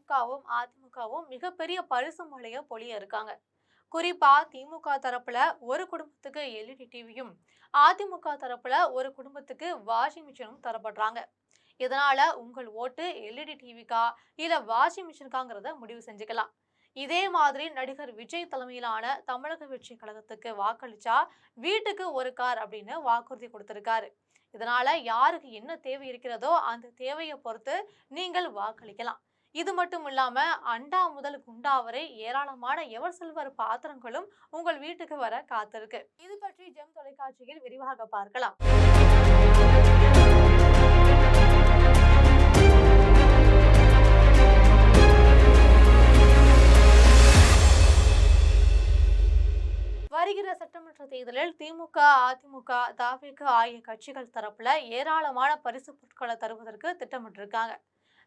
திமுகவும் அதிமுகவும் மிகப்பெரிய பரிசு மழைய பொழிய இருக்காங்க. குறிப்பா திமுக தரப்புல ஒரு குடும்பத்துக்கு எல்இடி டிவியும், அதிமுக தரப்புல ஒரு குடும்பத்துக்கு வாஷிங் மிஷினும் தரப்படுறாங்க. இதனால உங்கள் ஓட்டு எல்இடி டிவிக்கா இல்ல வாஷிங் மிஷினுக்காங்கிறத முடிவு செஞ்சுக்கலாம். இதே மாதிரி நடிகர் விஜய் தலைமையிலான தமிழக வெற்றி கழகத்துக்கு வாக்களிச்சா வீட்டுக்கு ஒரு கார் அப்படின்னு வாக்குறுதி கொடுத்திருக்காரு. இதனால யாருக்கு என்ன தேவை இருக்கிறதோ அந்த தேவையை பொறுத்து நீங்கள் வாக்களிக்கலாம். இது மட்டும் இல்லாம அண்டா முதல் குண்டா வரை ஏராளமான எவர் சில்வர் பாத்திரங்களும் உங்கள் வீட்டுக்கு வர காத்திருக்கு. இது பற்றி ஜெம் தொலைக்காட்சியில் விரிவாக பார்க்கலாம். வருகிற சட்டமன்ற தேர்தலில் திமுக, அதிமுக, தவிக ஆகிய கட்சிகள் தரப்புல ஏராளமான பரிசு பொருட்களை தருவதற்கு திட்டமிட்டிருக்காங்க.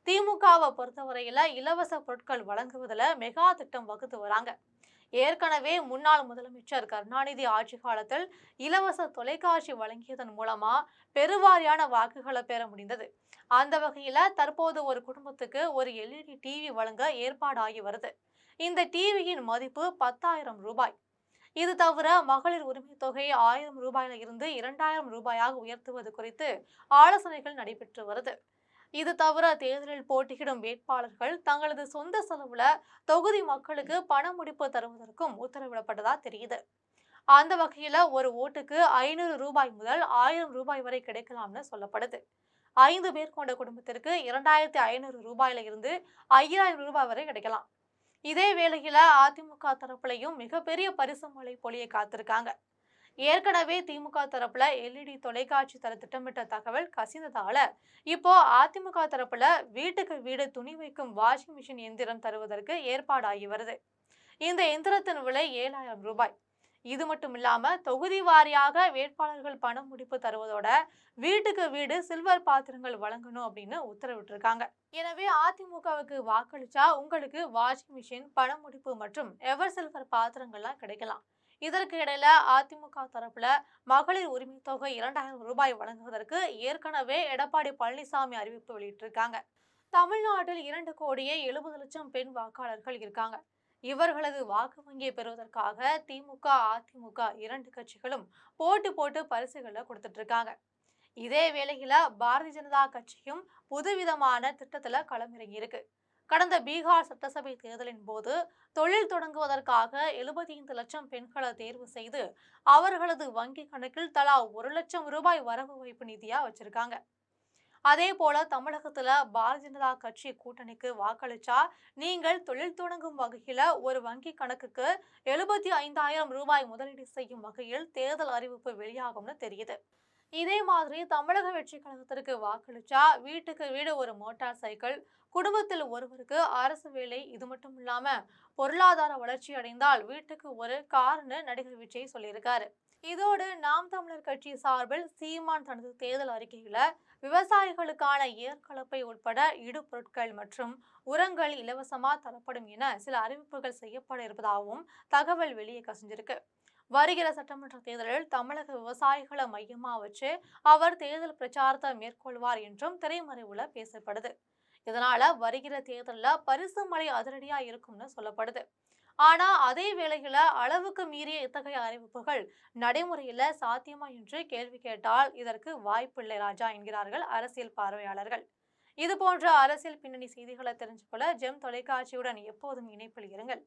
திமுகவை பொறுத்தவரையில இலவச பொருட்கள் வழங்குவதில் மெகா திட்டம் வகுத்து வராங்க. ஏற்கனவே முன்னாள் முதலமைச்சர் கருணாநிதி ஆட்சி காலத்தில் இலவச தொலைக்காட்சி வழங்கியதன் மூலமா பெருவாரியான வாக்குகளை பெற முடிந்தது. அந்த வகையில தற்போது ஒரு குடும்பத்துக்கு ஒரு எல்இடி டிவி வழங்க ஏற்பாடாகி வருது. இந்த டிவியின் மதிப்பு 10,000 ரூபாய். இது தவிர மகளிர் உரிமை தொகை 1000 ரூபாயில இருந்து 2000 ரூபாயாக உயர்த்துவது குறித்து ஆலோசனைகள் நடைபெற்று வருது. இது தவிர தேர்தலில் போட்டியிடும் வேட்பாளர்கள் தங்களது சொந்த செலவுல தொகுதி மக்களுக்கு பண முடிப்பு தருவதற்கும் உத்தரவிடப்பட்டதா தெரியுது. அந்த வகையில ஒரு ஓட்டுக்கு 500 ரூபாய் முதல் 1000 ரூபாய் வரை கிடைக்கலாம்னு சொல்லப்படுது. 5 பேர் கொண்ட குடும்பத்திற்கு 2500 ரூபாயில இருந்து 5000 ரூபாய் வரை கிடைக்கலாம். இதே வேளையில அதிமுக தரப்புலையும் மிகப்பெரிய பரிசு மழை பொழிய காத்திருக்காங்க. ஏற்கனவே திமுக தரப்புல எல்இடி தொலைக்காட்சி தர திட்டமிட்ட தகவல் கசிந்ததால இப்போ அதிமுக தரப்புல வீட்டுக்கு வீடு துணி வைக்கும் வாஷிங் மிஷின் எந்திரம் தருவதற்கு ஏற்பாடாகி வருது. இந்த எந்திரத்தின் விலை 7000 ரூபாய். இது மட்டும் இல்லாம தொகுதி வாரியாக வேட்பாளர்கள் பணம் முடிப்பு தருவதோட வீட்டுக்கு வீடு சில்வர் பாத்திரங்கள் வழங்கணும் அப்படின்னு உத்தரவிட்டிருக்காங்க. எனவே அதிமுகவுக்கு வாக்களிச்சா உங்களுக்கு வாஷிங் மிஷின், பண முடிப்பு மற்றும் எவர் சில்வர் பாத்திரங்கள்லாம் கிடைக்கலாம். இதற்கு இடையில அதிமுக தரப்புல மகளிர் உரிமை தொகை 2000 ரூபாய் வழங்குவதற்கு ஏற்கனவே எடப்பாடி பழனிசாமி அறிவிப்பு வெளியிட்டிருக்காங்க. தமிழ்நாட்டில் 2,70,00,000 பெண் வாக்காளர்கள் இருக்காங்க. இவர்களது வாக்கு வங்கியை பெறுவதற்காக திமுக, அதிமுக இரண்டு கட்சிகளும் போட்டு போட்டு பரிசுகளை கொடுத்துட்டு இருக்காங்க. இதே வேளையில பாரதிய ஜனதா கட்சியும் புதுவிதமான திட்டத்துல களமிறங்கி இருக்கு. கடந்த பீகார் சட்டசபை தேர்தலின் போது தொழில் தொடங்குவதற்காக 75 லட்சம் பெண்களை தேர்வு செய்து அவர்களது வங்கி கணக்கில் தலா 1 லட்சம் ரூபாய் வரவு வைப்பு நிதியா வச்சிருக்காங்க. அதே போல தமிழகத்துல பாரதிய ஜனதா கட்சி கூட்டணிக்கு வாக்களிச்சா நீங்கள் தொழில் தொடங்கும் வகையில ஒரு வங்கி கணக்குக்கு 75,000 ரூபாய் முதலீடு செய்யும் வகையில் தேர்தல் அறிவிப்பு வெளியாகும்னு தெரியுது. இதே மாதிரி தமிழக வெற்றி கழகத்திற்கு வாக்களிச்சா வீட்டுக்கு வீடு ஒரு மோட்டார் சைக்கிள், குடும்பத்தில் ஒருவருக்கு அரசு வேலை, இது மட்டும் இல்லாம பொருளாதார வளர்ச்சி அடைந்தால் வீட்டுக்கு ஒரு கார்னு நடிகர் விஜய் சொல்லியிருக்காரு. இதோடு நாம் தமிழர் கட்சி சார்பில் சீமான் தனது தேர்தல் அறிக்கையில விவசாயிகளுக்கான ஏற்கலப்பை உட்பட இடுபொருட்கள் மற்றும் உரங்கள் இலவசமா தரப்படும் என சில அறிவிப்புகள் செய்யப்பட இருப்பதாகவும் தகவல் வெளியே கசிஞ்சிருக்கு. வருகிற சட்டமன்ற தேர்தலில் தமிழக விவசாயிகளை மையமா வச்சு அவர் தேர்தல் பிரச்சாரத்தை மேற்கொள்வார் என்றும் திரைமறைவுல பேசப்படுது. இதனால வருகிற தேர்தலில் பரிசு மழை அதிரடியா இருக்கும்னு சொல்லப்படுது. ஆனா அதே வேளையில அளவுக்கு மீறிய இத்தகைய அறிவிப்புகள் நடைமுறையில சாத்தியமா என்று கேள்வி கேட்டால் இதற்கு வாய்ப்பில்லை ராஜா என்கிறார்கள் அரசியல் பார்வையாளர்கள். இது போன்ற அரசியல் பின்னணி செய்திகளை தெரிஞ்சுக்கொள்ள ஜெம் தொலைக்காட்சியுடன் எப்போதும் இணைப்பில் இருங்கள்.